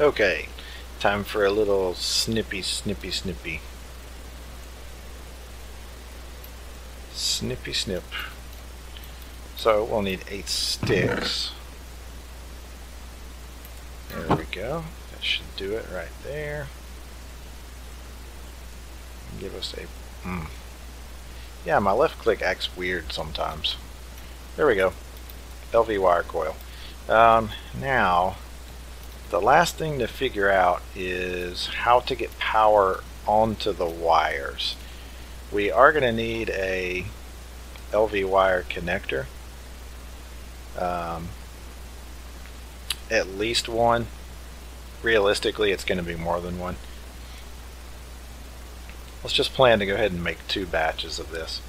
Okay, time for a little snippy. Snippy snip. So we'll need 8 sticks. There we go. That should do it right there. Give us a... Yeah, my left click acts weird sometimes. There we go. LV wire coil. Now, the last thing to figure out is how to get power onto the wires. We are going to need a LV wire connector. At least one. Realistically, it's going to be more than one. Let's just plan to go ahead and make 2 batches of this.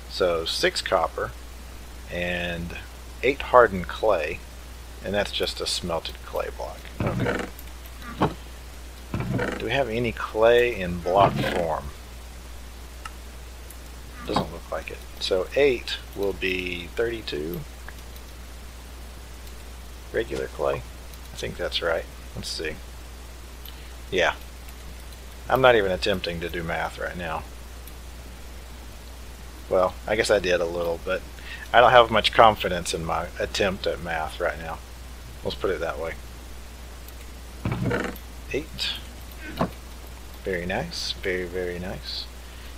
So 6 copper and 8 hardened clay, and that's just a smelted clay block. Okay. Do we have any clay in block form? Doesn't look like it. So 8 will be 32 regular clay. I think that's right. Let's see. Yeah. I'm not even attempting to do math right now. Well, I guess I did a little, but I don't have much confidence in my attempt at math right now. Let's put it that way. 8. Very nice. Very nice.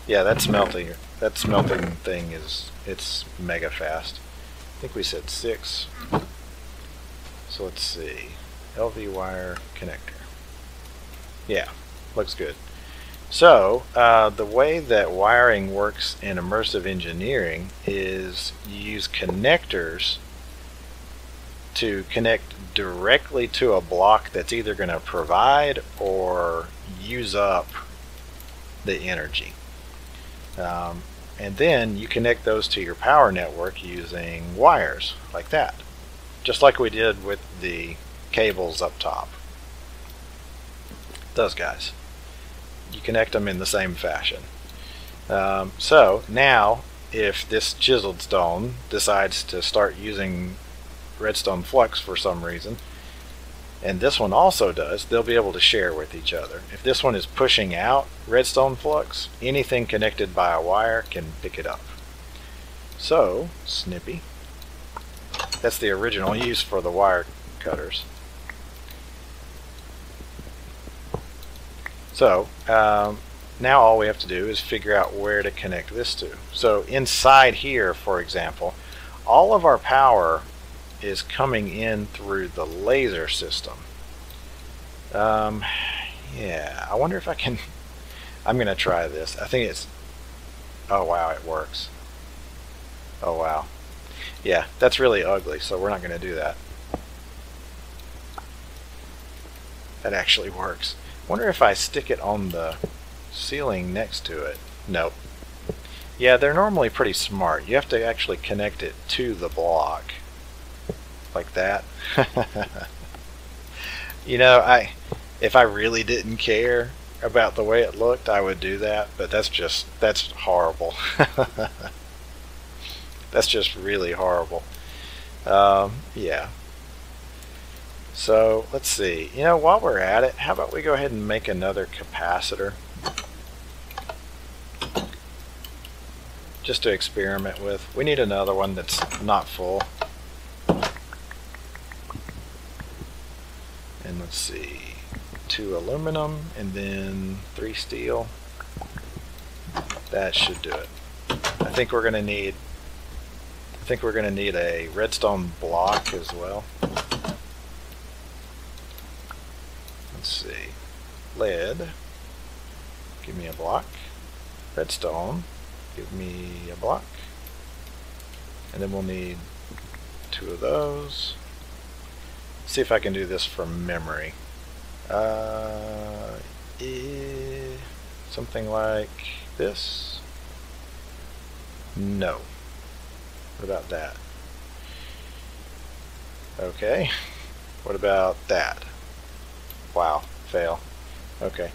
Yeah, that smelting thing it's mega fast. I think we said 6. So let's see. LV wire connector. Yeah, looks good. So the way that wiring works in immersive engineering is you use connectors to connect directly to a block that's either going to provide or use up the energy. And then you connect those to your power network using wires like that, just like we did with the cables up top. Those guys, you connect them in the same fashion. So now if this chiseled stone decides to start using redstone flux for some reason, and this one also does, they'll be able to share with each other. If this one is pushing out redstone flux, anything connected by a wire can pick it up. So, snippy. That's the original use for the wire cutters. So, now all we have to do is figure out where to connect this to. So inside here, for example, all of our power is coming in through the laser system. Yeah, I wonder if I can... I'm going to try this. I think it's... Oh wow, it works. Oh wow. Yeah, that's really ugly, so we're not going to do that. That actually works. I wonder if I stick it on the ceiling next to it. Nope. Yeah, they're normally pretty smart. You have to actually connect it to the block. Like that. You know, if I really didn't care about the way it looked, I would do that, but that's horrible. That's just really horrible. Yeah. So let's see. You know, while we're at it, how about we go ahead and make another capacitor just to experiment with. We need another one that's not full. And let's see, 2 aluminum and then 3 steel. That should do it. I think we're going to need a redstone block as well. Let's see. Lead, give me a block. Redstone, give me a block. And then we'll need 2 of those. See if I can do this from memory. Something like this? No. What about that? Okay. What about that? Wow, fail. Okay.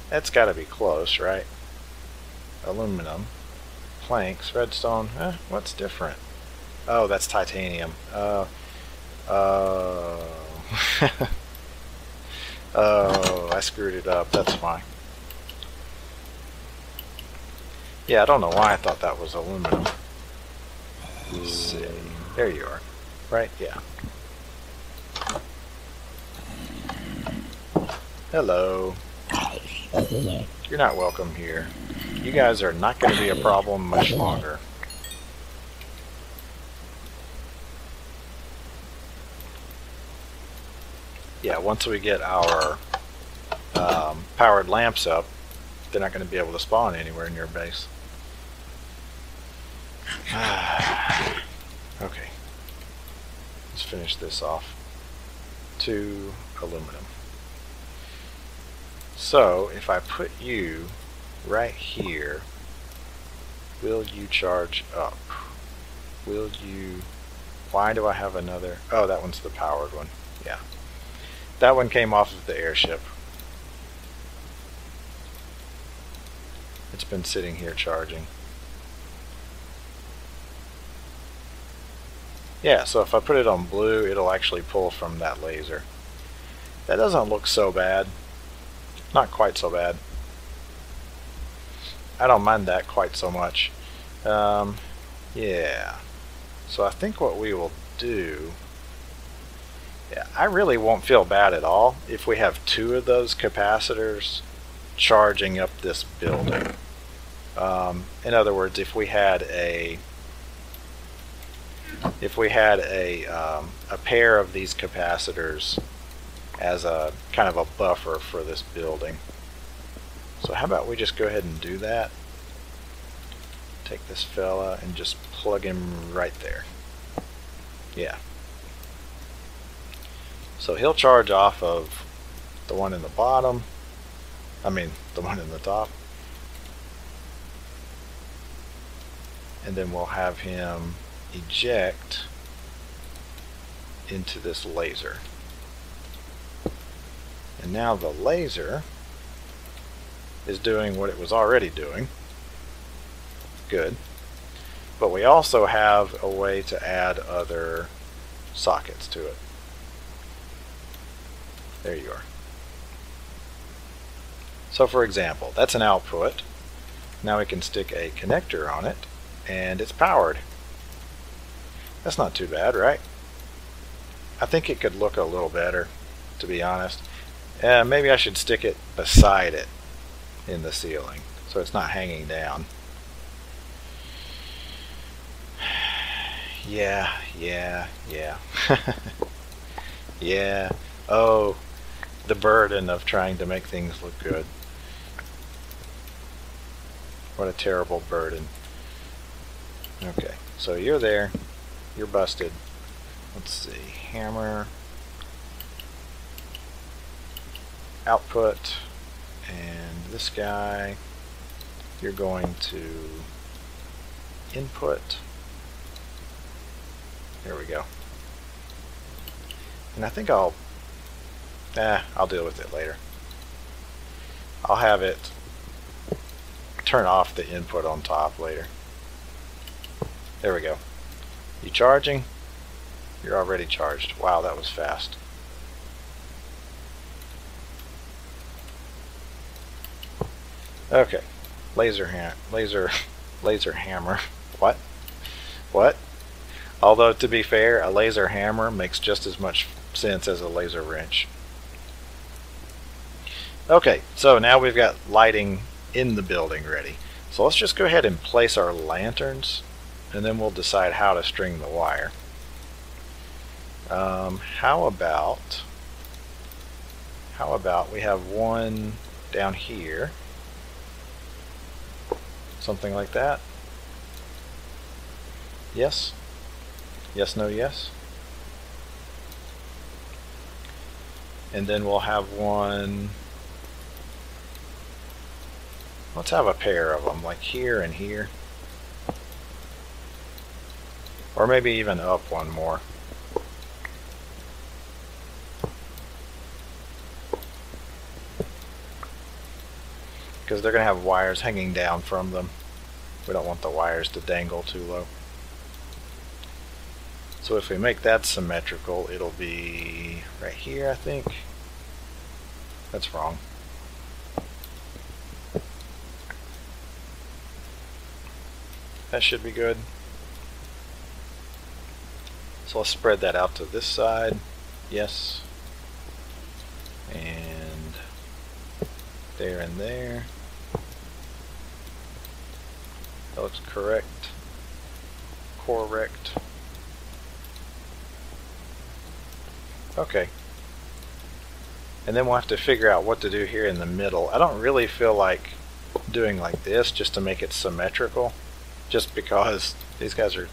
That's got to be close, right? Aluminum. Planks, redstone. What's different? Oh, that's titanium. Oh, I screwed it up. That's fine. Yeah, I don't know why I thought that was aluminum. Let's see. There you are. Right? Yeah. Hello. You're not welcome here. You guys are not going to be a problem much longer. Yeah, once we get our powered lamps up, they're not going to be able to spawn anywhere in your base. Okay. Let's finish this off. 2 aluminum. So, if I put you right here, will you charge up? Will you... Why do I have another... Oh, that one's the powered one. Yeah. That one came off of the airship. It's been sitting here charging. Yeah, so if I put it on blue, it'll actually pull from that laser. That doesn't look so bad. Not quite so bad. I don't mind that quite so much. Yeah. So I think what we will do... Yeah, I really won't feel bad at all if we have 2 of those capacitors charging up this building. In other words, if we had a pair of these capacitors as a kind of a buffer for this building. So how about we just go ahead and do that? Take this fella and just plug him right there. Yeah. So he'll charge off of the one in the bottom. I mean, the one in the top. And then we'll have him eject into this laser. And now the laser is doing what it was already doing. Good. But we also have a way to add other sockets to it. There you are. So for example, that's an output. Now we can stick a connector on it and it's powered. That's not too bad, right? I think it could look a little better, to be honest. Maybe I should stick it beside it in the ceiling so it's not hanging down. Yeah. Yeah. Oh, the burden of trying to make things look good. What a terrible burden. Okay, so you're there. You're busted. Let's see. Hammer. Output. And this guy, you're going to input. There we go. And I think I'll deal with it later. I'll have it turn off the input on top later. There we go. You charging? You're already charged. Wow, that was fast. Okay. Laser hammer. What? Although, to be fair, a laser hammer makes just as much sense as a laser wrench. Okay, so now we've got lighting in the building ready. So let's just go ahead and place our lanterns, and then we'll decide how to string the wire. How about we have one down here, something like that. Yes? Yes, no, yes? And then we'll have one, let's have a pair of them, like here and here. Or maybe even up one more. Because they're going to have wires hanging down from them. We don't want the wires to dangle too low. So if we make that symmetrical, it'll be right here, I think. That's wrong. That should be good. So let's spread that out to this side. Yes. And there and there. That looks correct. Correct. Okay. And then we'll have to figure out what to do here in the middle. I don't really feel like doing like this just to make it symmetrical, just because these guys are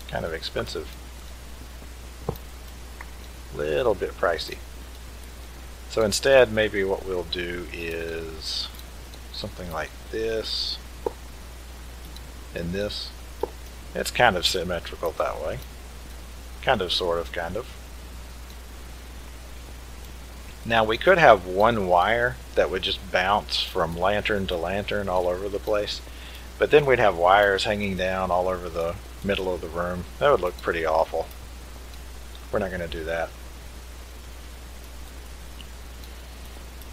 kind of expensive. Little bit pricey. So instead, maybe what we'll do is something like this and this. It's kind of symmetrical that way. Kind of, sort of, kind of. Now we could have one wire that would just bounce from lantern to lantern all over the place, but then we'd have wires hanging down all over the middle of the room. That would look pretty awful. We're not going to do that.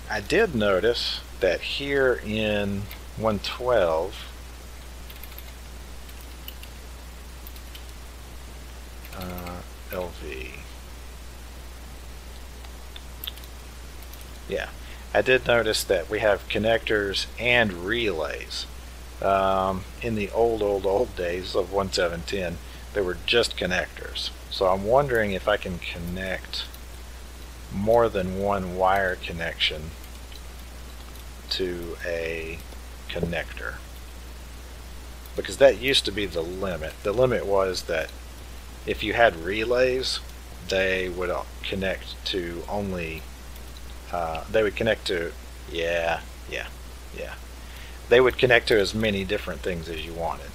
I did notice that here in 112, LV. Yeah, I did notice that we have connectors and relays. In the old days of 1710, there were just connectors. So I'm wondering if I can connect more than one wire connection to a connector. Because that used to be the limit. The limit was that if you had relays, they would connect to only they would connect to, they would connect to as many different things as you wanted.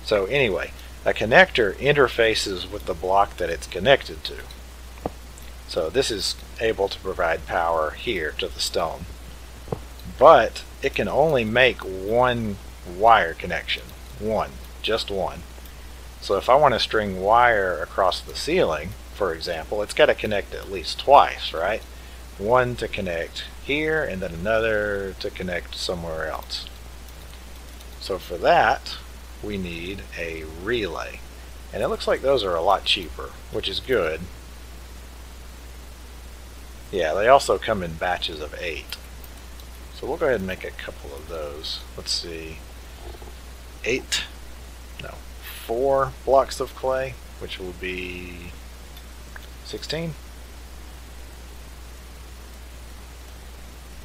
So anyway, a connector interfaces with the block that it's connected to. So this is able to provide power here to the stone. But it can only make one wire connection. One. Just one. So if I want to string wire across the ceiling, for example, it's got to connect at least twice, right? One to connect here, and then another to connect somewhere else. So for that, we need a relay. And it looks like those are a lot cheaper, which is good. Yeah, they also come in batches of 8. So we'll go ahead and make a couple of those. Let's see. 4 blocks of clay, which will be 16.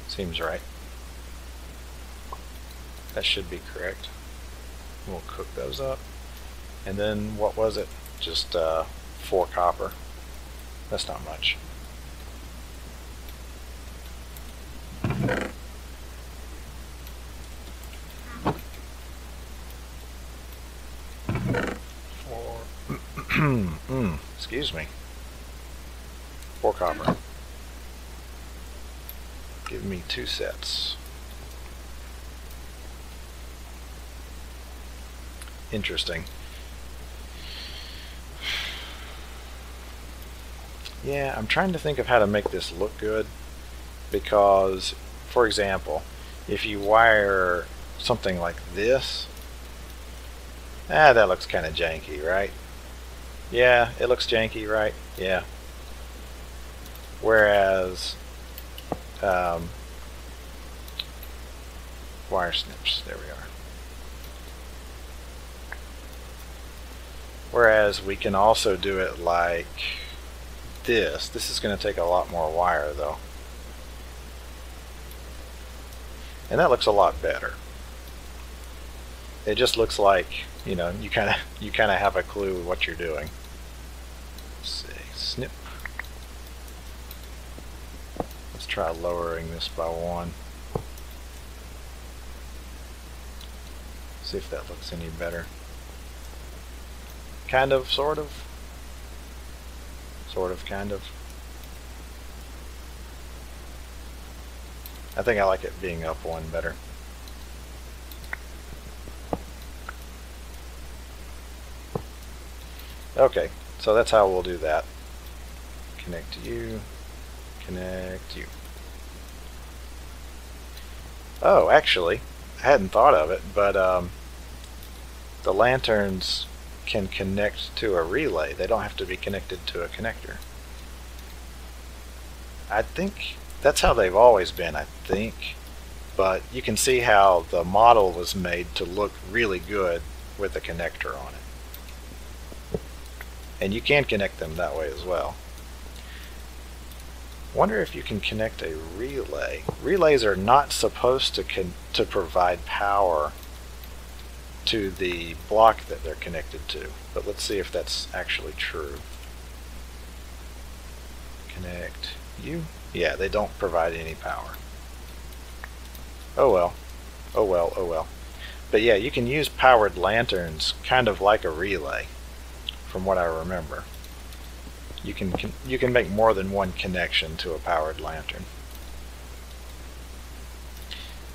Seems right. That should be correct. We'll cook those up. And then what was it? Just 4 copper. That's not much. Excuse me. 4 copper. Give me 2 sets. Interesting. Yeah, I'm trying to think of how to make this look good, because, for example, if you wire something like this, that looks kind of janky, right? Yeah, it looks janky, right? Yeah. Whereas, wire snips, there we are. Whereas we can also do it like this. This is going to take a lot more wire though. And that looks a lot better. It just looks like, you know, you kind of have a clue what you're doing. Let's see, snip. Let's try lowering this by 1. See if that looks any better. Kind of, sort of. Sort of, kind of. I think I like it being up 1 better. Okay, so that's how we'll do that. Connect you, connect you. Oh, actually, I hadn't thought of it, but the lanterns can connect to a relay. They don't have to be connected to a connector. I think that's how they've always been, I think. But you can see how the model was made to look really good with a connector on it. And you can connect them that way as well. Wonder if you can connect a relay. Relays are not supposed to provide power to the block that they're connected to, but let's see if that's actually true. Connect you. Yeah, they don't provide any power. Oh well. Oh well, oh well. But yeah, you can use powered lanterns kind of like a relay, from what I remember. You can make more than one connection to a powered lantern.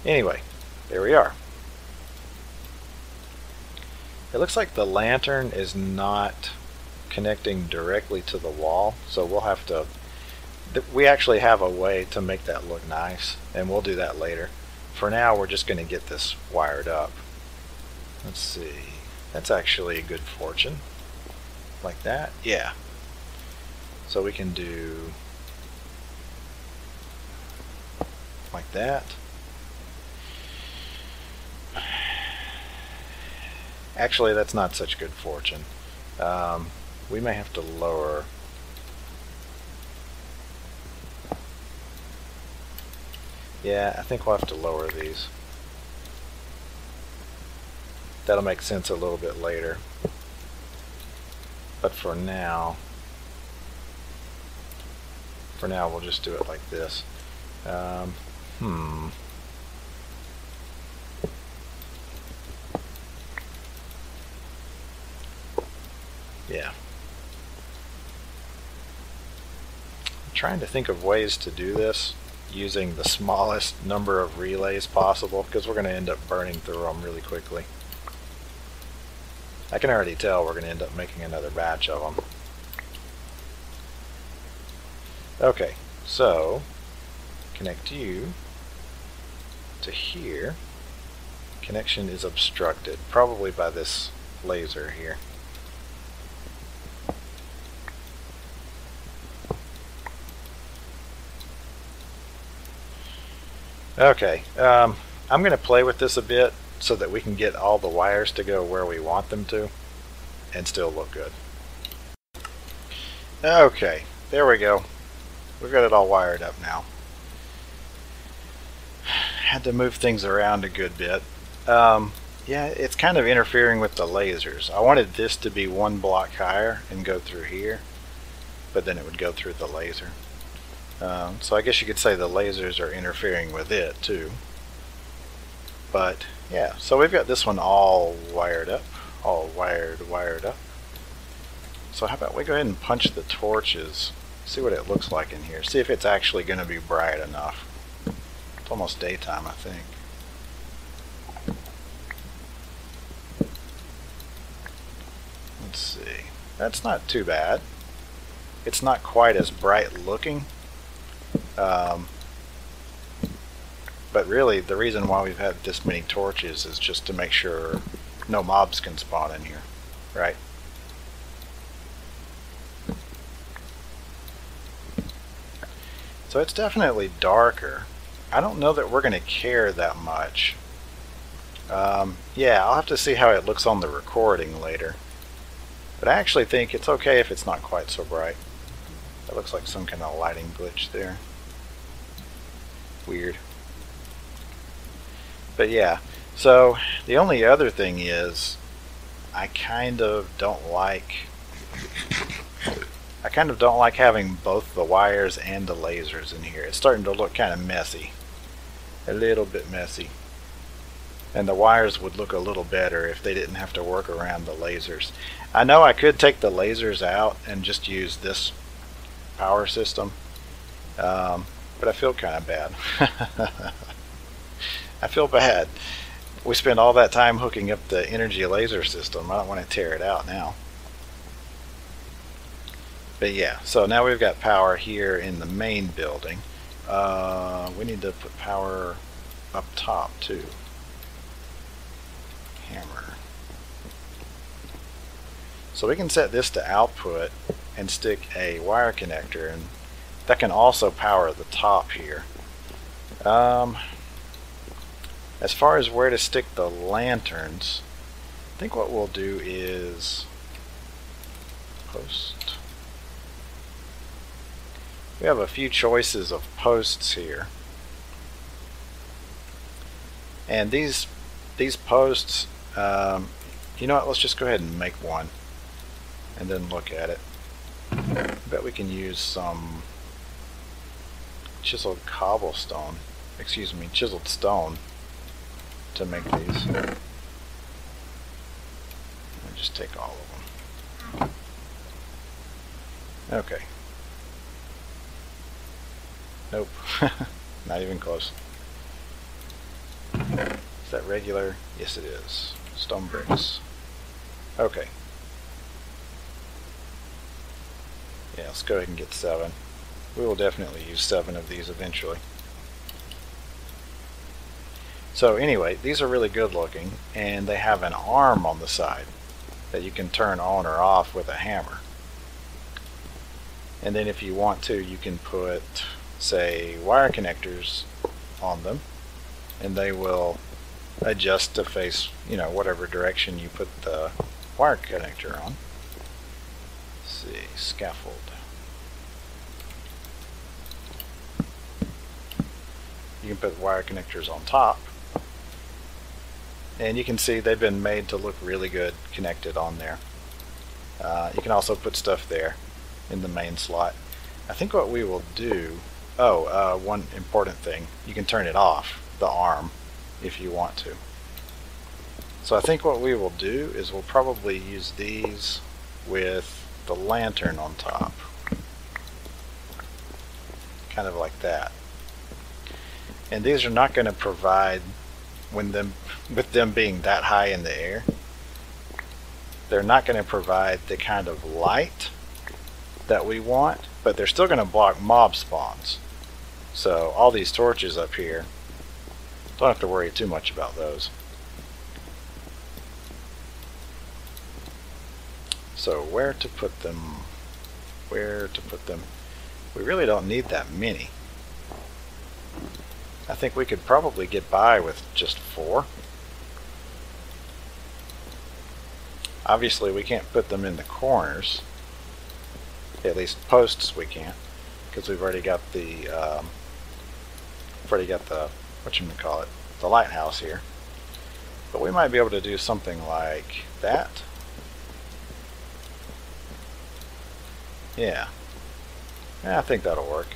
Anyway, there we are. It looks like the lantern is not connecting directly to the wall, so we'll have to... We actually have a way to make that look nice, and we'll do that later. For now, we're just going to get this wired up. Let's see. That's actually a good fortune. Like that? Yeah. So we can do like that. Actually, that's not such good fortune. We may have to lower. Yeah, I think we'll have to lower these. That'll make sense a little bit later. But for now we'll just do it like this. Yeah. I'm trying to think of ways to do this using the smallest number of relays possible, because we're going to end up burning through them really quickly. I can already tell we're going to end up making another batch of them. Okay, so connect you to here. Connection is obstructed, probably by this laser here. Okay, I'm going to play with this a bit so that we can get all the wires to go where we want them to and still look good. Okay, there we go. We've got it all wired up now. Had to move things around a good bit. Yeah, it's kind of interfering with the lasers. I wanted this to be one block higher and go through here, but then it would go through the laser. So I guess you could say the lasers are interfering with it too. But yeah, so we've got this one all wired up, all wired up. So how about we go ahead and punch the torches, see what it looks like in here, see if it's actually going to be bright enough. It's almost daytime, I think. Let's see, that's not too bad. It's not quite as bright looking. But really, the reason why we've had this many torches is just to make sure no mobs can spawn in here, right? So it's definitely darker. I don't know that we're going to care that much. Yeah, I'll have to see how it looks on the recording later. But I actually think it's okay if it's not quite so bright. That looks like some kind of lighting glitch there. Weird. But yeah, so the only other thing is I kind of don't like having both the wires and the lasers in here. It's starting to look kind of messy. A little bit messy. And the wires would look a little better if they didn't have to work around the lasers. I know I could take the lasers out and just use this power system, but I feel kind of bad. I feel bad. We spent all that time hooking up the energy laser system. I don't want to tear it out now. But yeah, so now we've got power here in the main building. We need to put power up top too. Hammer. So we can set this to output and stick a wire connector, and that can also power the top here. As far as where to stick the lanterns, I think what we'll do is post. We have a few choices of posts here, and these posts, you know what, let's just go ahead and make one and then look at it. I bet we can use some chiseled stone to make these. I'll just take all of them. Okay. Nope. Not even close. Is that regular? Yes, it is. Stone bricks. Okay. Yeah, let's go ahead and get 7. We will definitely use 7 of these eventually. So anyway, these are really good looking, and they have an arm on the side that you can turn on or off with a hammer. And then if you want to, you can put, say, wire connectors on them, and they will adjust to face, you know, whatever direction you put the wire connector on. Let's see, scaffold. You can put wire connectors on top, and you can see they've been made to look really good connected on there. You can also put stuff there in the main slot. I think what we will do, one important thing, you can turn it off, the arm, if you want to. So I think what we will do is we'll probably use these with the lantern on top, kind of like that. And these are not going to provide, with them being that high in the air, they're not going to provide the kind of light that we want, but they're still going to block mob spawns. So all these torches up here, don't have to worry too much about those. So where to put them? Where to put them? We really don't need that many. I think we could probably get by with just 4. Obviously we can't put them in the corners. At least posts we can't, because we've already got the whatchamacallit, the lighthouse here. But we might be able to do something like that. Yeah. I think that'll work.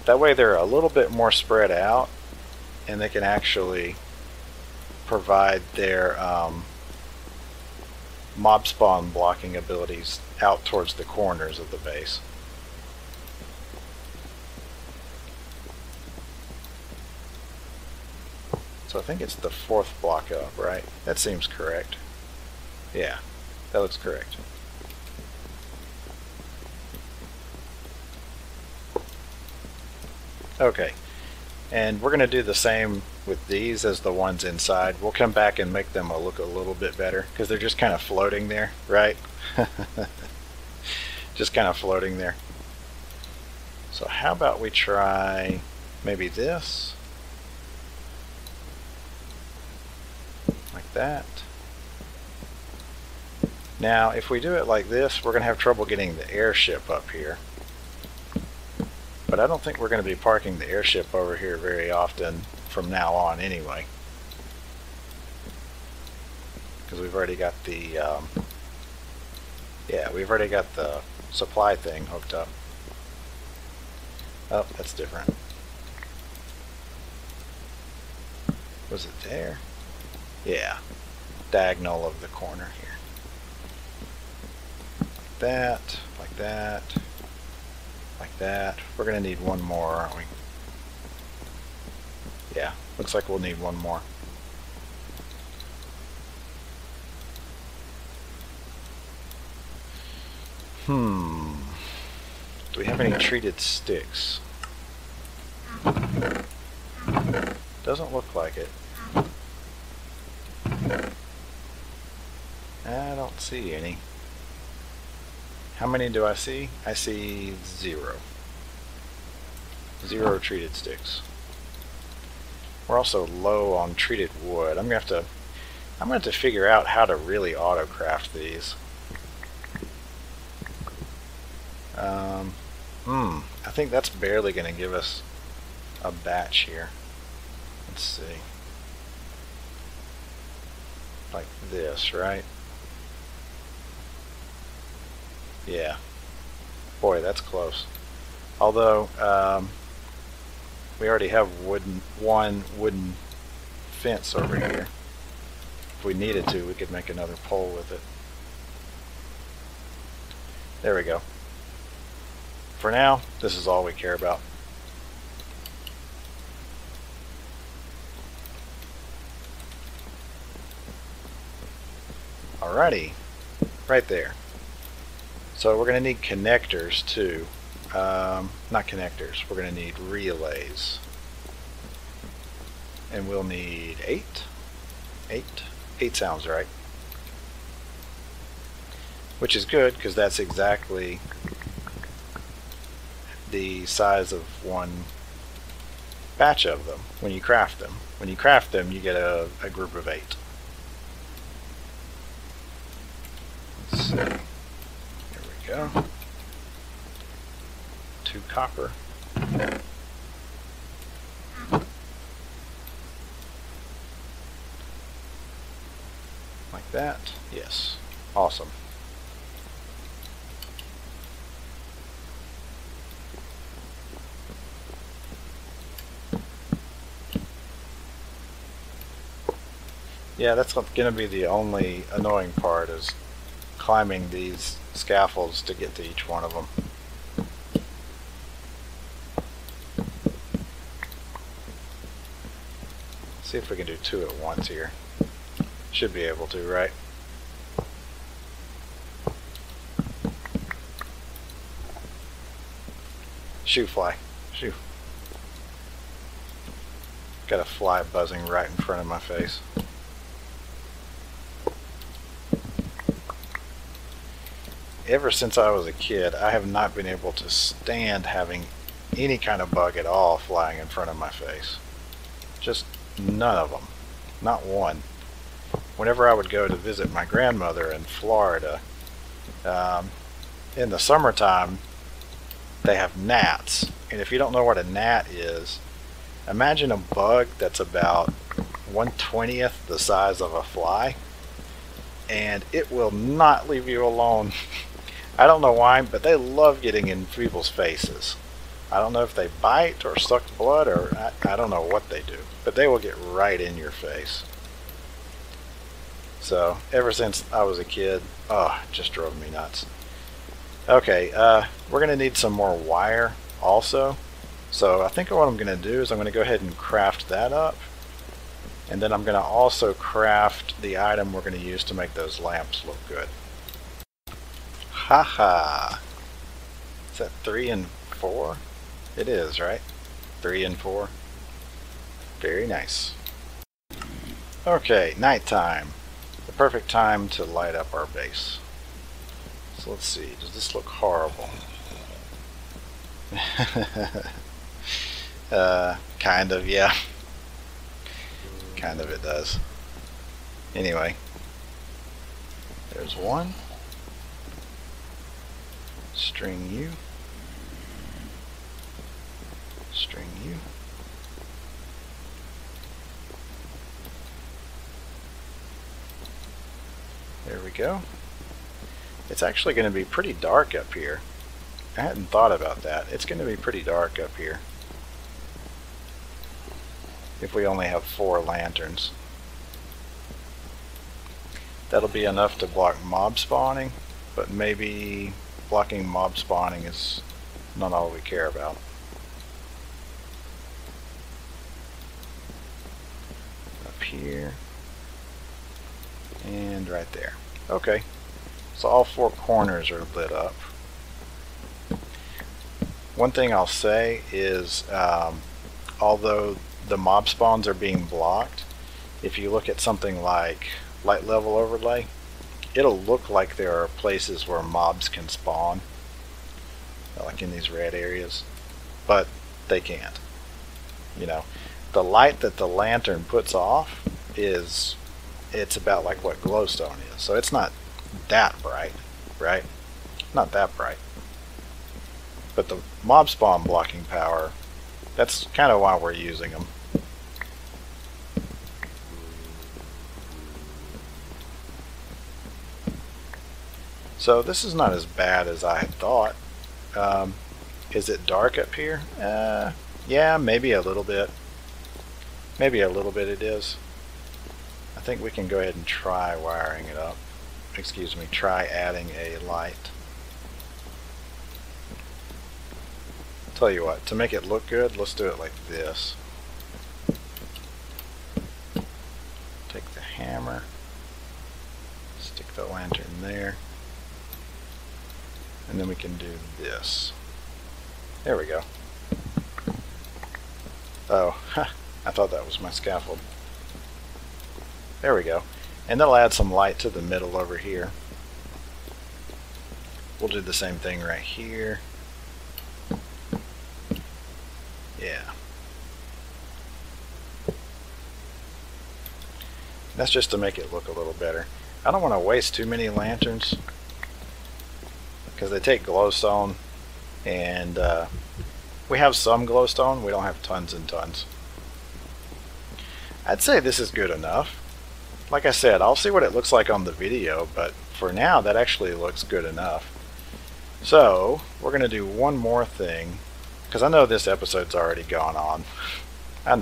That way they're a little bit more spread out, and they can actually provide their mob spawn blocking abilities out towards the corners of the base. So I think it's the 4th block up, right? That seems correct. Yeah, that looks correct. Okay, and we're going to do the same with these as the ones inside. We'll come back and make them look a little bit better, because they're just kind of floating there, right? Just kind of floating there. So how about we try maybe this? Like that. Now if we do it like this, we're going to have trouble getting the airship up here. But I don't think we're going to be parking the airship over here very often from now on anyway. Because we've already got the, we've already got the supply thing hooked up. Oh, that's different. Was it there? Yeah. Diagonal of the corner here. Like that, like that. Like that. We're going to need one more, aren't we? Yeah, looks like we'll need one more. Do we have any treated sticks? Doesn't look like it. I don't see any. How many do I see? I see 0. 0 treated sticks. We're also low on treated wood. I'm gonna have to figure out how to really auto-craft these. I think that's barely gonna give us a batch here. Let's see. Like this, right? Yeah. Boy, that's close. Although, we already have one wooden fence over here. If we needed to, we could make another pole with it. There we go. For now, this is all we care about. Alrighty, right there. So we're going to need connectors too. Not connectors, we're going to need relays. And we'll need 8. 8 sounds right. Which is good because that's exactly the size of one batch of them when you craft them. When you craft them, you get a group of 8. Let's see. There we go. 2 copper. Like that. Yes. Awesome. Yeah, that's going to be the only annoying part, is climbing these scaffolds to get to each one of them. See if we can do 2 at once here. Should be able to, right? Shoo, fly. Shoo. Got a fly buzzing right in front of my face. Ever since I was a kid, I have not been able to stand having any kind of bug at all flying in front of my face. Just none of them. Not one. Whenever I would go to visit my grandmother in Florida, in the summertime, they have gnats. And if you don't know what a gnat is, imagine a bug that's about 1/20th the size of a fly, and it will not leave you alone. I don't know why, but they love getting in people's faces. I don't know if they bite or suck blood, or I don't know what they do, but they will get right in your face. So ever since I was a kid, oh, it just drove me nuts. Okay, we're going to need some more wire also. So I think what I'm going to do is I'm going to go ahead and craft that up. And then I'm going to also craft the item we're going to use to make those lamps look good. Haha! Is that 3 and 4? It is, right? 3 and 4. Very nice. Okay, nighttime. The perfect time to light up our base. So let's see, does this look horrible? Kind of, yeah. Kind of it does. Anyway, there's one. String you. String you. There we go. It's actually going to be pretty dark up here. I hadn't thought about that. It's going to be pretty dark up here if we only have 4 lanterns. That'll be enough to block mob spawning, but maybe blocking mob spawning is not all we care about. Up here and right there. Okay, so all 4 corners are lit up. One thing I'll say is, although the mob spawns are being blocked, if you look at something like light level overlay, it'll look like there are places where mobs can spawn, like in these red areas, but they can't. You know, the light that the lantern puts off it's about like what glowstone is, so it's not that bright, right? Not that bright. But the mob spawn blocking power, that's kind of why we're using them. So this is not as bad as I had thought. Is it dark up here? Yeah, maybe a little bit. Maybe a little bit it is. I think we can go ahead and try wiring it up. Excuse me, try adding a light. Tell you what, to make it look good, let's do it like this. Take the hammer, stick the lantern there, and then we can do this. There we go. Oh, I thought that was my scaffold. There we go. And that'll add some light to the middle over here. We'll do the same thing right here. Yeah. That's just to make it look a little better. I don't want to waste too many lanterns because they take glowstone, and we have some glowstone. We don't have tons and tons. I'd say this is good enough. Like I said, I'll see what it looks like on the video, but for now that actually looks good enough. So we're going to do one more thing, because I know this episode's already gone on. I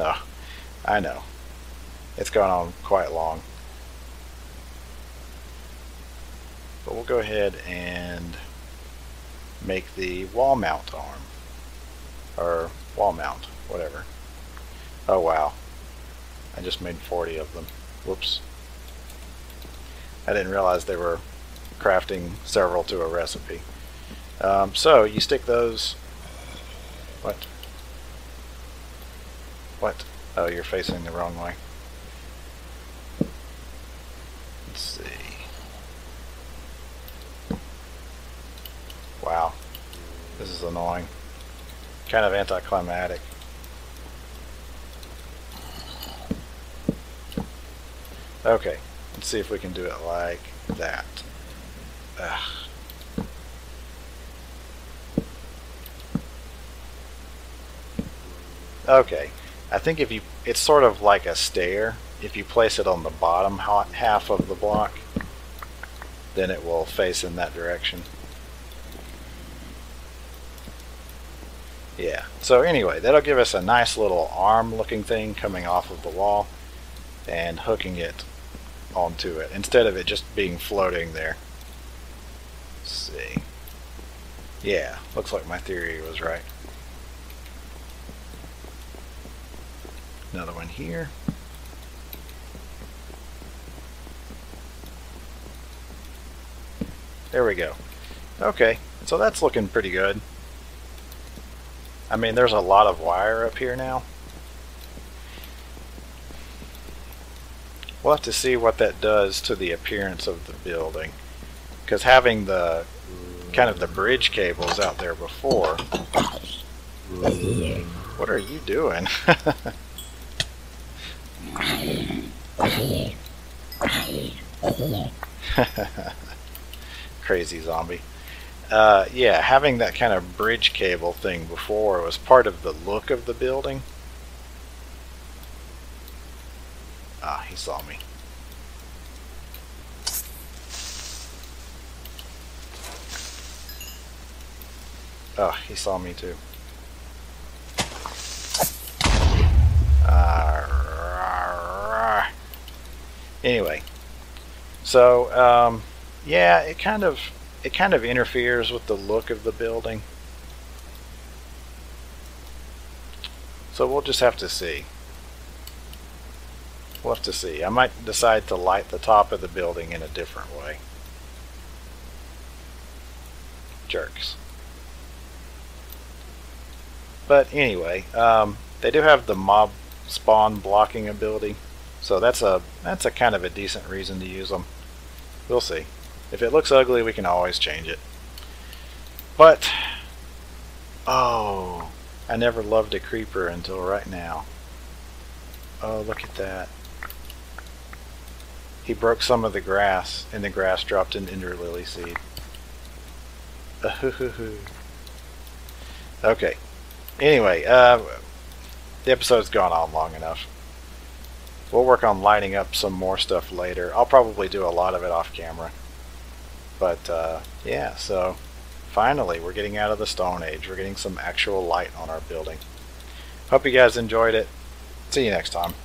know. It's gone on quite long. But we'll go ahead and make the wall mount arm. Or wall mount, whatever. Oh wow. I just made 40 of them. Whoops. I didn't realize they were crafting several to a recipe. So you stick those... What? What? Oh, you're facing the wrong way. Let's see. Wow. This is annoying. Kind of anticlimactic. Okay, let's see if we can do it like that. Ugh. Okay, I think if you, it's sort of like a stair. If you place it on the bottom half of the block, then it will face in that direction. Yeah, so anyway, that'll give us a nice little arm looking thing coming off of the wall and hooking it onto it instead of it just being floating there. Let's see. Yeah, looks like my theory was right. Another one here. There we go. Okay, so that's looking pretty good. I mean, there's a lot of wire up here now. We'll have to see what that does to the appearance of the building, because having the kind of the bridge cables out there before. What are you doing? Crazy zombie. Yeah, having that kind of bridge cable thing before was part of the look of the building. Ah, he saw me. Oh, he saw me too. Anyway, so yeah, it kind of interferes with the look of the building. So we'll just have to see. We'll have to see. I might decide to light the top of the building in a different way. Jerks. But anyway, they do have the mob spawn blocking ability, so that's a kind of a decent reason to use them. We'll see. If it looks ugly, we can always change it. But oh, I never loved a creeper until right now. Oh, look at that. He broke some of the grass, and the grass dropped an ender lily seed. Okay. Anyway, the episode's gone on long enough. We'll work on lighting up some more stuff later. I'll probably do a lot of it off camera. But, yeah, so finally we're getting out of the Stone Age. We're getting some actual light on our building. Hope you guys enjoyed it. See you next time.